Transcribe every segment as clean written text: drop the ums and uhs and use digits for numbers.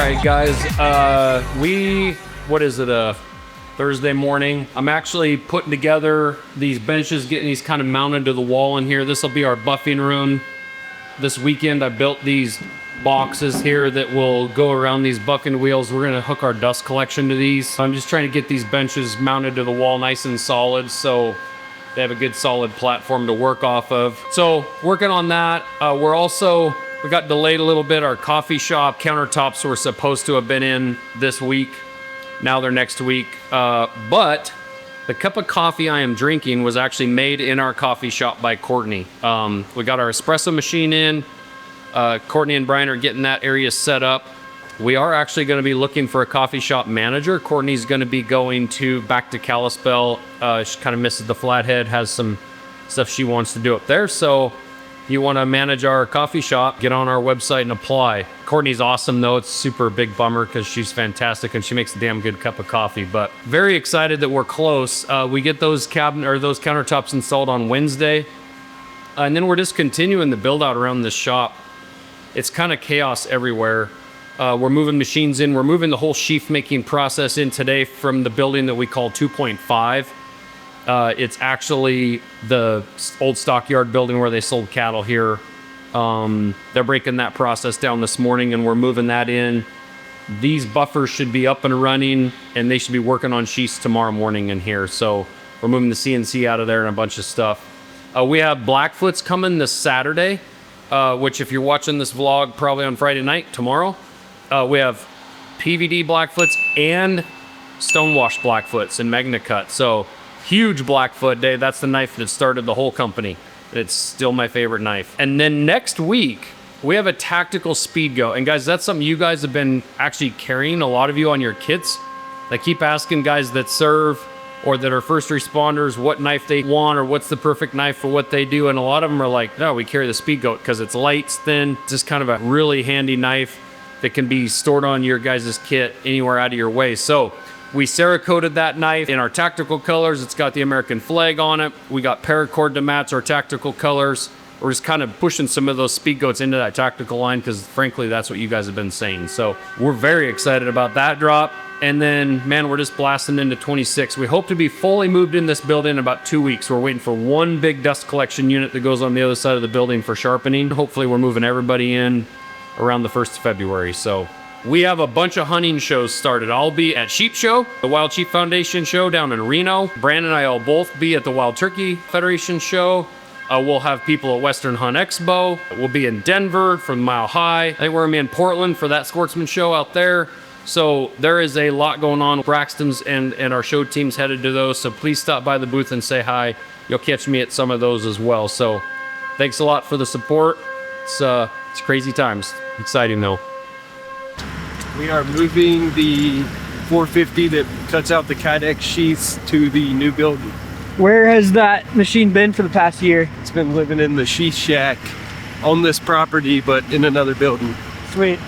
right, guys. What is it? Thursday morning. I'm actually putting together these benches, getting these kind of mounted to the wall in here. This will be our buffing room. This weekend, I built these boxes here that will go around these buffing wheels. We're gonna hook our dust collection to these. I'm just trying to get these benches mounted to the wall nice and solid so they have a good solid platform to work off of. So working on that. We got delayed a little bit. Our coffee shop countertops were supposed to have been in this week. Now they're next week. But the cup of coffee I am drinking was actually made in our coffee shop by Courtney. We got our espresso machine in. Courtney and Brian are getting that area set up. We are actually going to be looking for a coffee shop manager. Courtney's going to be going back to Kalispell. She kind of misses the Flathead, has some stuff she wants to do up there. So if you want to manage our coffee shop, get on our website and apply. Courtney's awesome, though. It's super big bummer because she's fantastic and she makes a damn good cup of coffee. But very excited that we're close. We get those those countertops installed on Wednesday, and then we're just continuing the build out around this shop. It's kind of chaos everywhere. We're moving machines in. We're moving the whole sheaf making process in today from the building that we call 2.5. It's actually the old stockyard building where they sold cattle here. They're breaking that process down this morning and we're moving that in. These buffers should be up and running and they should be working on sheaths tomorrow morning in here. So we're moving the CNC out of there and a bunch of stuff. We have Blackfoots coming this Saturday, which if you're watching this vlog probably on Friday night, tomorrow, we have PVD Blackfoots and Stonewashed Blackfoots in Magna Cut. So huge Blackfoot day. That's the knife that started the whole company. It's still my favorite knife. And then next week, we have a Tactical Speedgoat. And guys, that's something you guys have been actually carrying, a lot of you on your kits. They keep asking guys that serve or that are first responders what knife they want or what's the perfect knife for what they do. And a lot of them are like, no, we carry the Speedgoat because it's light, it's thin. It's just kind of a really handy knife that can be stored on your guys' kit anywhere out of your way. So we Cerakoted that knife in our tactical colors. It's got the American flag on it. We got paracord to match our tactical colors. We're just kind of pushing some of those Speedgoats into that tactical line because frankly, that's what you guys have been saying. So we're very excited about that drop. And then, man, we're just blasting into 26. We hope to be fully moved in this building in about 2 weeks. We're waiting for one big dust collection unit that goes on the other side of the building for sharpening. Hopefully we're moving everybody in around the 1st of February. So we have a bunch of hunting shows started. I'll be at Sheep Show, the Wild Sheep Foundation show down in Reno. Brandon and I will both be at the Wild Turkey Federation show. We'll have people at Western Hunt Expo. We'll be in Denver from Mile High. I think we're gonna be in Portland for that Sportsman show out there. So there is a lot going on. Braxton's and our show team's headed to those. So please stop by the booth and say hi. You'll catch me at some of those as well. So thanks a lot for the support. It's crazy times. Exciting though. We are moving the 450 that cuts out the Kaidenx sheaths to the new building. Where has that machine been for the past year? It's been living in the sheath shack on this property, but in another building. Sweet.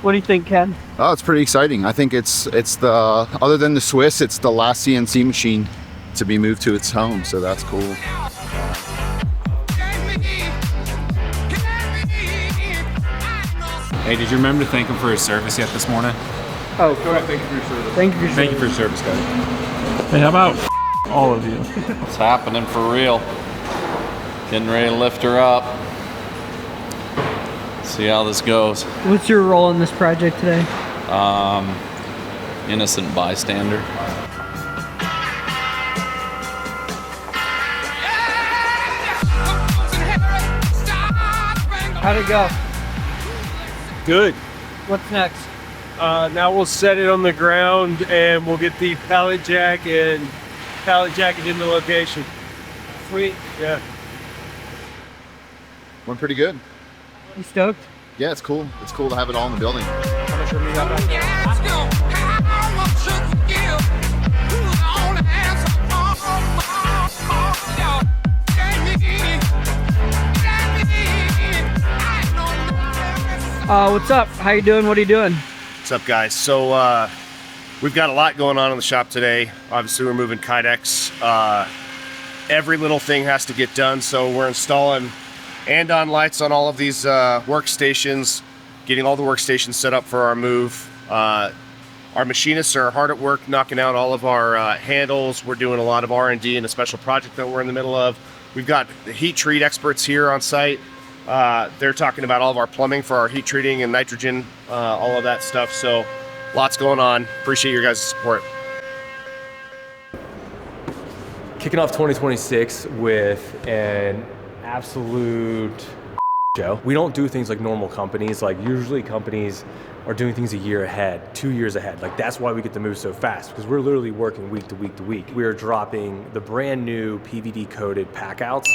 What do you think, Ken? Oh, it's pretty exciting. I think it's the, other than the Swiss, it's the last CNC machine to be moved to its home, so that's cool. Hey, did you remember to thank him for his service yet this morning? Oh, Go ahead, thank you for your service. thank you for Thank you for your service, guys. Hey, how about all of you? It's happening for real. Getting ready to lift her up. See how this goes. What's your role in this project today? Innocent bystander. How'd it go? Good. What's next? Now we'll set it on the ground and we'll get the pallet jack and pallet jacket in the location. Sweet. Yeah. Went pretty good. You stoked? Yeah, it's cool. It's cool to have it all in the building. How much room you got back there? What's up? How you doing? What are you doing? What's up, guys? So we've got a lot going on in the shop today. Obviously, we're moving Kaidenx. Every little thing has to get done, so we're installing and on lights on all of these workstations, getting all the workstations set up for our move. Our machinists are hard at work knocking out all of our handles. We're doing a lot of R&D in a special project that we're in the middle of. We've got the heat treat experts here on site. They're talking about all of our plumbing for our heat treating and nitrogen, all of that stuff. So lots going on. Appreciate your guys' support. Kicking off 2026 with an absolute show. We don't do things like normal companies. Like usually companies are doing things a year ahead, 2 years ahead. Like that's why we get to move so fast, because we're literally working week to week to week. We are dropping the brand new PVD coated pack outs.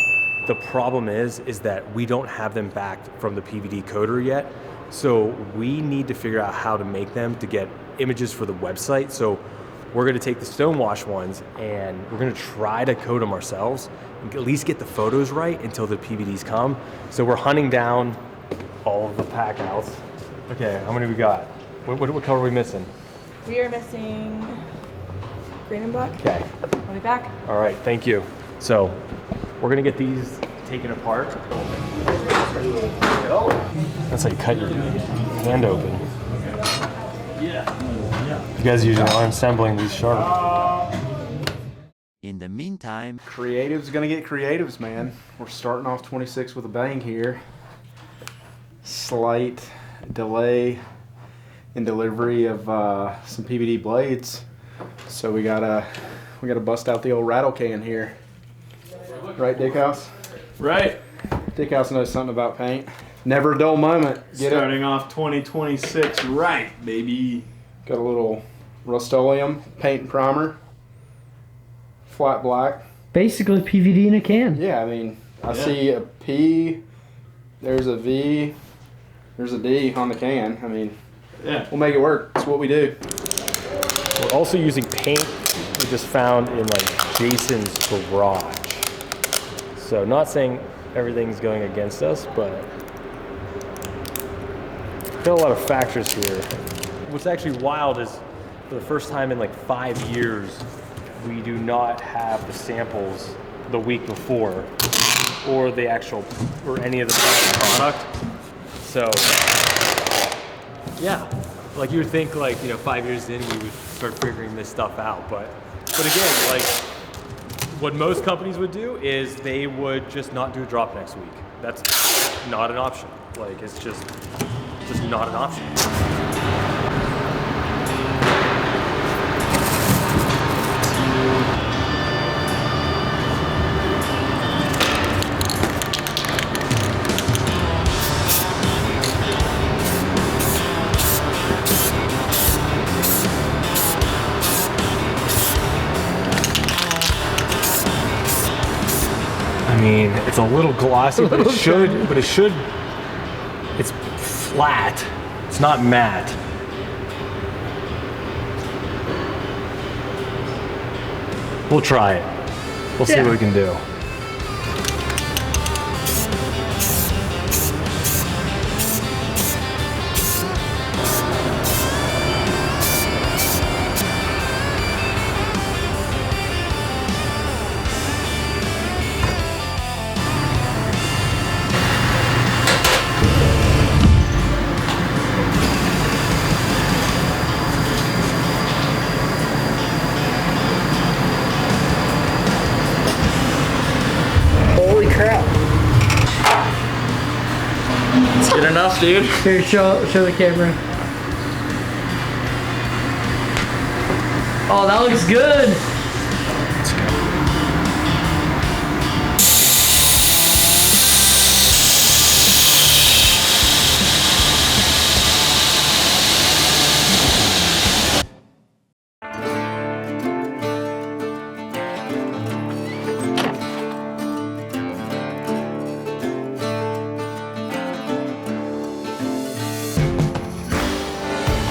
The problem is that we don't have them back from the PVD coater yet. So we need to figure out how to make them to get images for the website. So we're gonna take the stonewash ones and we're gonna try to coat them ourselves and at least get the photos right until the PVDs come. So we're hunting down all of the pack outs. Okay, how many we got? What color are we missing? We are missing green and black. Okay. I'll be back. All right, thank you. So we're gonna get these taken apart. That's how you cut your hand open. You guys usually are assembling these sharp. In the meantime, Creative's gonna get creatives, man. We're starting off 26 with a bang here. Slight delay in delivery of some PVD blades, so we gotta bust out the old rattle can here. Right, Dickhouse? Right. Dickhouse knows something about paint. Never a dull moment. Starting off 2026 right, baby. Got a little Rust-Oleum paint and primer. Flat black. Basically PVD in a can. Yeah, I mean, I see a P, there's a V, there's a D on the can. I mean, we'll make it work. It's what we do. We're also using paint we just found in like Jason's garage. So not saying everything's going against us, but got a lot of factors here. What's actually wild is for the first time in like 5 years, we do not have the samples the week before or the actual, or any of the product. So yeah, like you would think like, 5 years in we would start figuring this stuff out. But again, like what most companies would do is they would just not do a drop next week. That's not an option. Like it's just not an option. I mean, it's a little glossy, but it's flat. It's not matte. We'll try it. We'll see what we can do. Good enough, dude. Here, show the camera. Oh, that looks good.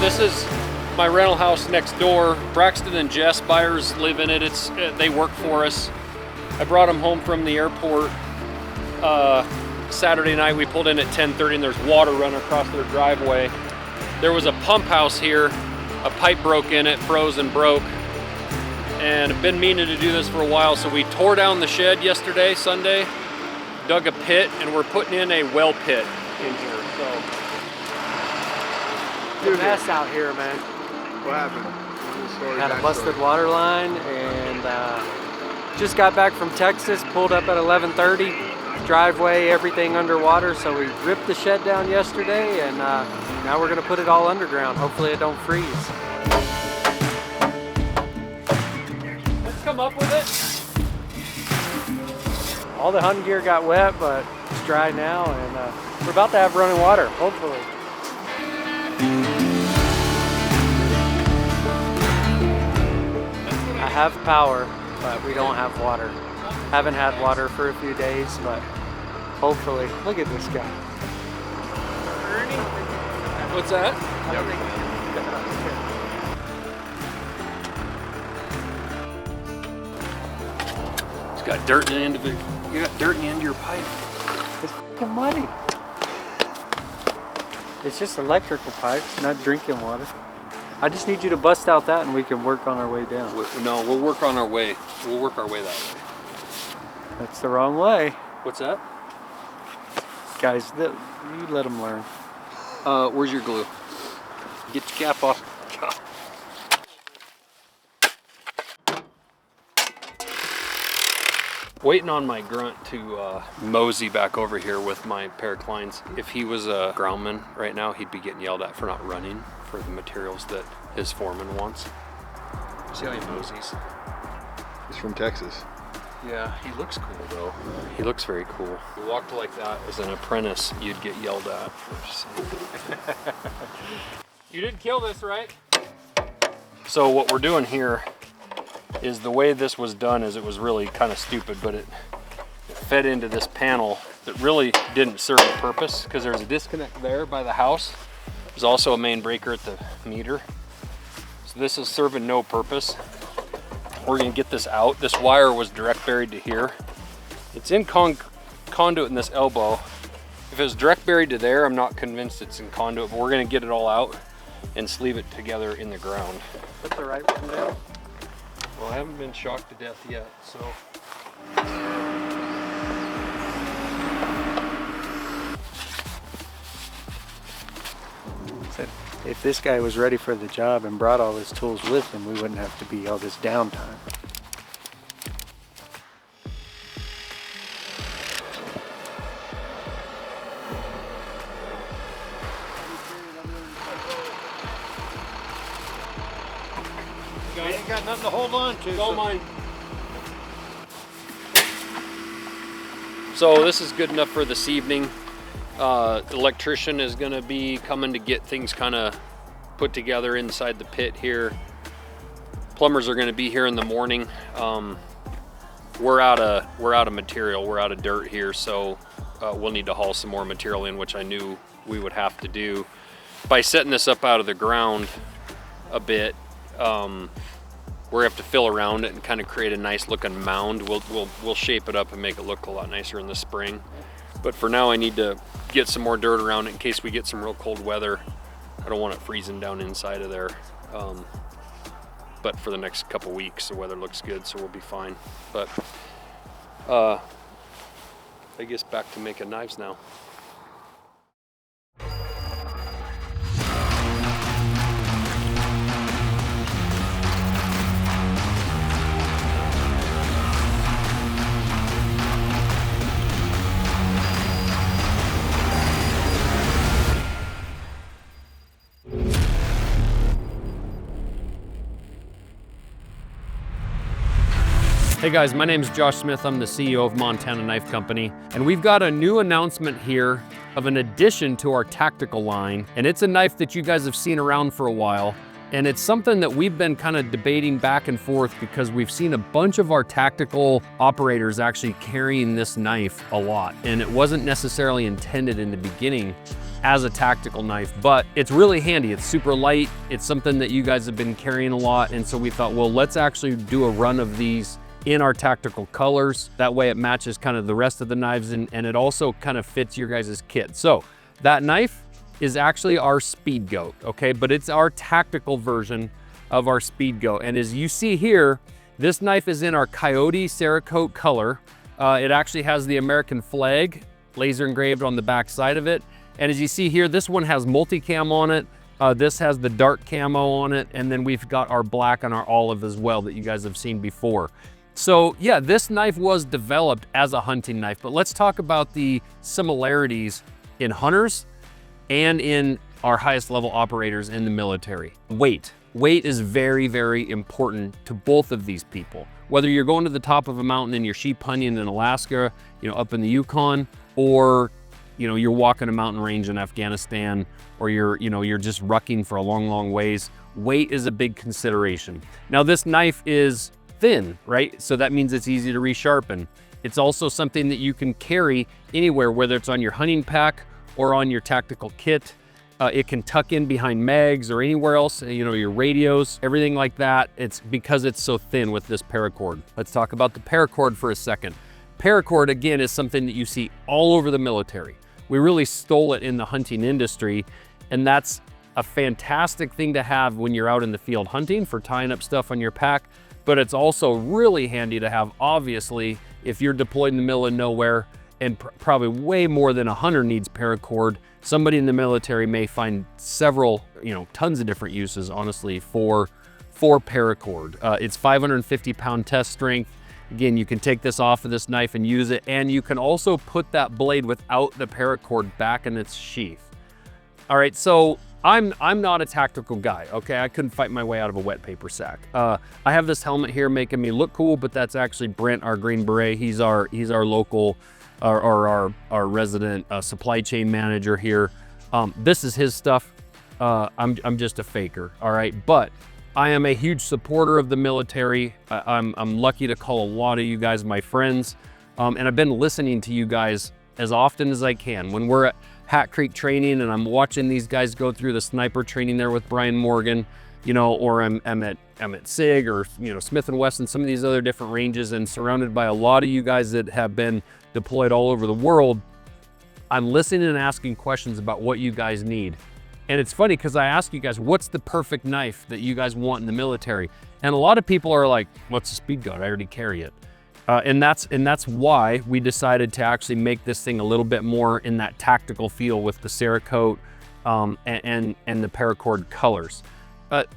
This is my rental house next door. Braxton and Jess buyers live in it. They work for us. I brought them home from the airport Saturday night. We pulled in at 10:30 and there's water running across their driveway. There was a pump house here. A pipe broke in it, froze and broke. And I've been meaning to do this for a while, so we tore down the shed yesterday, Sunday, dug a pit, and we're putting in a well pit in here. So mess out here, man. What happened? Had a busted water line and just got back from Texas, pulled up at 11:30, driveway, everything underwater. So we ripped the shed down yesterday and now we're gonna put it all underground. Hopefully it don't freeze. Let's come up with it. All the hunting gear got wet, but it's dry now and we're about to have running water, hopefully. I have power, but we don't have water. Haven't had water for a few days, but hopefully. Look at this guy. What's that? It's got dirt in the end of it. You got dirt in the end of your pipe. It's fucking muddy. It's just electrical pipes, not drinking water. I just need you to bust out that and we can work on our way down. No, we'll work on our way. We'll work our way that way. That's the wrong way. What's that? Guys, you let them learn. Where's your glue? Get your cap off. Waiting on my grunt to mosey back over here with my pair of clients. If he was a groundman right now, he'd be getting yelled at for not running for the materials that his foreman wants. See how he moseys? He's from Texas. Yeah, he looks cool though. He looks very cool. If you walked like that as an apprentice, you'd get yelled at. You didn't kill this, right? So what we're doing here is the way this was done is it was really kind of stupid, but it fed into this panel that really didn't serve a purpose because there's a disconnect there by the house. There's also a main breaker at the meter. So this is serving no purpose. We're gonna get this out. This wire was direct buried to here. It's in conduit in this elbow. If it was direct buried to there, I'm not convinced it's in conduit, but we're gonna get it all out and sleeve it together in the ground. Put the right one down. Well, I haven't been shocked to death yet, so. If this guy was ready for the job and brought all his tools with him, we wouldn't have to be all this downtime. You ain't got nothing to hold on to. Don't mind. So this is good enough for this evening. The electrician is going to be coming to get things kind of put together inside the pit here. Plumbers are going to be here in the morning. We're out of material. We're out of dirt here, so we'll need to haul some more material in, which I knew we would have to do. By setting this up out of the ground a bit, we're have to fill around it and kind of create a nice looking mound. We'll shape it up and make it look a lot nicer in the spring. But for now, I need to get some more dirt around it in case we get some real cold weather. I don't want it freezing down inside of there. But for the next couple weeks, the weather looks good, so we'll be fine. But I guess back to making knives now. Hey guys, my name is Josh Smith. I'm the CEO of Montana Knife Company, and we've got a new announcement here of an addition to our tactical line, and it's a knife that you guys have seen around for a while, and it's something that we've been kind of debating back and forth because we've seen a bunch of our tactical operators actually carrying this knife a lot, and it wasn't necessarily intended in the beginning as a tactical knife, but it's really handy. It's super light. It's something that you guys have been carrying a lot, and so we thought, well, let's actually do a run of these in our tactical colors. That way it matches kind of the rest of the knives, and it also kind of fits your guys' kit. So that knife is actually our Speedgoat, okay? But it's our tactical version of our Speedgoat. And as you see here, this knife is in our Coyote Cerakote color. It actually has the American flag laser engraved on the back side of it. And as you see here, this one has multicam on it. This has the dark camo on it, and then we've got our black and our olive as well that you guys have seen before. So yeah, this knife was developed as a hunting knife, but let's talk about the similarities in hunters and in our highest level operators in the military. Weight. Weight is very, very important to both of these people. Whether you're going to the top of a mountain and you're sheep hunting in Alaska, you know, up in the Yukon, or you know, you're walking a mountain range in Afghanistan, or you're just rucking for a long, long ways, weight is a big consideration. Now this knife is thin, right? So that means it's easy to resharpen. It's also something that you can carry anywhere, whether it's on your hunting pack or on your tactical kit. It can tuck in behind mags or anywhere else, you know, your radios, everything like that. It's because it's so thin with this paracord. Let's talk about the paracord for a second. Paracord, again, is something that you see all over the military. We really stole it in the hunting industry, and that's a fantastic thing to have when you're out in the field hunting for tying up stuff on your pack, but it's also really handy to have, obviously, if you're deployed in the middle of nowhere, and probably way more than a hunter needs paracord. Somebody in the military may find several, you know, tons of different uses, honestly, for paracord. It's 550-pound test strength. Again, you can take this off of this knife and use it, and you can also put that blade without the paracord back in its sheath. All right, so I'm not a tactical guy, okay? I couldn't fight my way out of a wet paper sack. I have this helmet here making me look cool, but that's actually Brent, our Green Beret. He's our local, our resident supply chain manager here. This is his stuff. I'm just a faker, all right? But I am a huge supporter of the military. I'm lucky to call a lot of you guys my friends. And I've been listening to you guys as often as I can. When we're at Hat Creek training and I'm watching these guys go through the sniper training there with Brian Morgan, you know, or I'm at SIG or, you know, Smith & Wesson, some of these other different ranges, and surrounded by a lot of you guys that have been deployed all over the world, I'm listening and asking questions about what you guys need. And it's funny because I ask you guys, what's the perfect knife that you guys want in the military? And a lot of people are like, what's a Speedgoat? I already carry it. And that's why we decided to actually make this thing a little bit more in that tactical feel with the Cerakote and the paracord colors.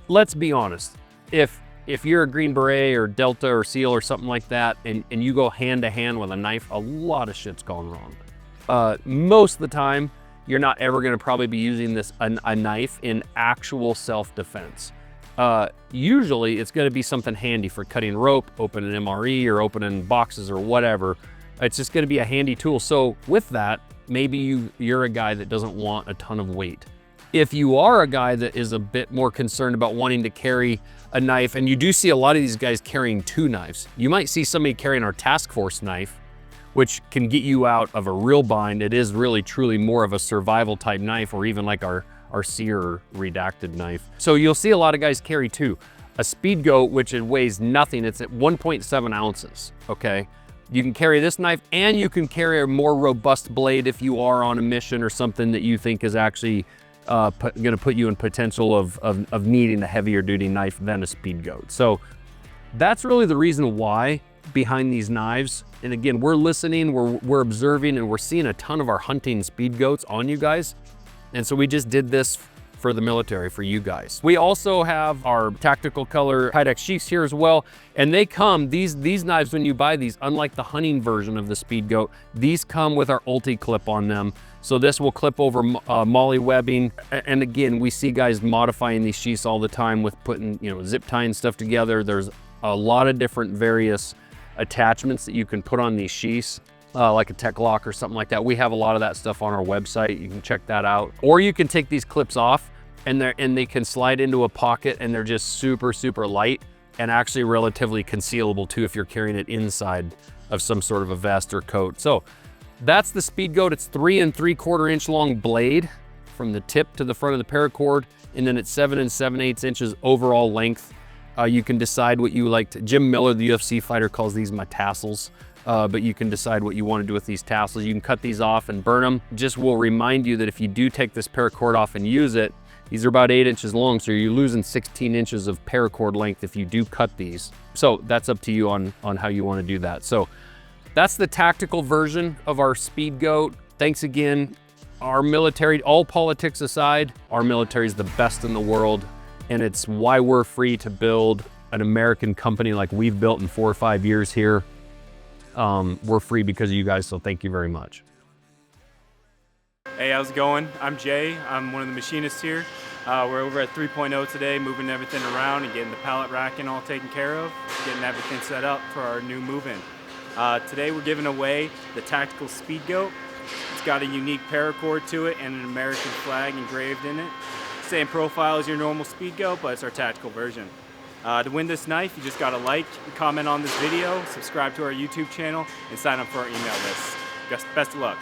Let's be honest, if you're a Green Beret or Delta or SEAL or something like that, and you go hand to hand with a knife, a lot of shit's gone wrong. Most of the time, you're not ever gonna probably be using a knife in actual self-defense. Usually it's gonna be something handy for cutting rope, opening MRE, or opening boxes or whatever. It's just gonna be a handy tool. So with that, maybe you're a guy that doesn't want a ton of weight. If you are a guy that is a bit more concerned about wanting to carry a knife, and you do see a lot of these guys carrying 2 knives. You might see somebody carrying our task force knife, which can get you out of a real bind. It is really truly more of a survival type knife, or even like our SEER redacted knife. So you'll see a lot of guys carry 2. A Speedgoat, which it weighs nothing, it's at 1.7 ounces, okay? You can carry this knife, and you can carry a more robust blade if you are on a mission or something that you think is actually gonna put you in potential of needing a heavier duty knife than a Speedgoat. So that's really the reason why behind these knives. And again, we're listening, we're observing, and we're seeing a ton of our hunting Speedgoats on you guys. And so we just did this for the military, for you guys. We also have our tactical color Kaidenx sheaths here as well. And they come, these knives, when you buy these, unlike the hunting version of the Speedgoat, these come with our ulti clip on them. So this will clip over molly webbing. And again, we see guys modifying these sheaths all the time with putting, you know, zip tying stuff together. There's a lot of different various attachments that you can put on these sheaths, like a tech lock or something like that. We have a lot of that stuff on our website. You can check that out. Or you can take these clips off and they can slide into a pocket, and they're just super, super light and actually relatively concealable too if you're carrying it inside of some sort of a vest or coat. So that's the Speedgoat. It's 3 3/4 inch long blade from the tip to the front of the paracord, and then it's 7 7/8 inches overall length. You can decide what you like to, Jim Miller, the UFC fighter, calls these my tassels, but you can decide what you want to do with these tassels. You can cut these off and burn them. Just will remind you that if you do take this paracord off and use it, these are about 8 inches long, so you're losing 16 inches of paracord length if you do cut these. So that's up to you on how you want to do that. So that's the tactical version of our Speedgoat. Thanks again Our military, all politics aside, our military is the best in the world, and it's why we're free to build an American company like we've built in 4 or 5 years here. We're free because of you guys, so thank you very much. Hey, how's it going? I'm Jay. I'm one of the machinists here. We're over at 3.0 today, moving everything around and getting the pallet racking all taken care of, getting everything set up for our new move-in. Today we're giving away the Tactical Speedgoat. It's got a unique paracord to it and an American flag engraved in it. Same profile as your normal Speedgoat, but it's our tactical version. To win this knife, you just gotta like and comment on this video, subscribe to our YouTube channel, and sign up for our email list. Best of luck.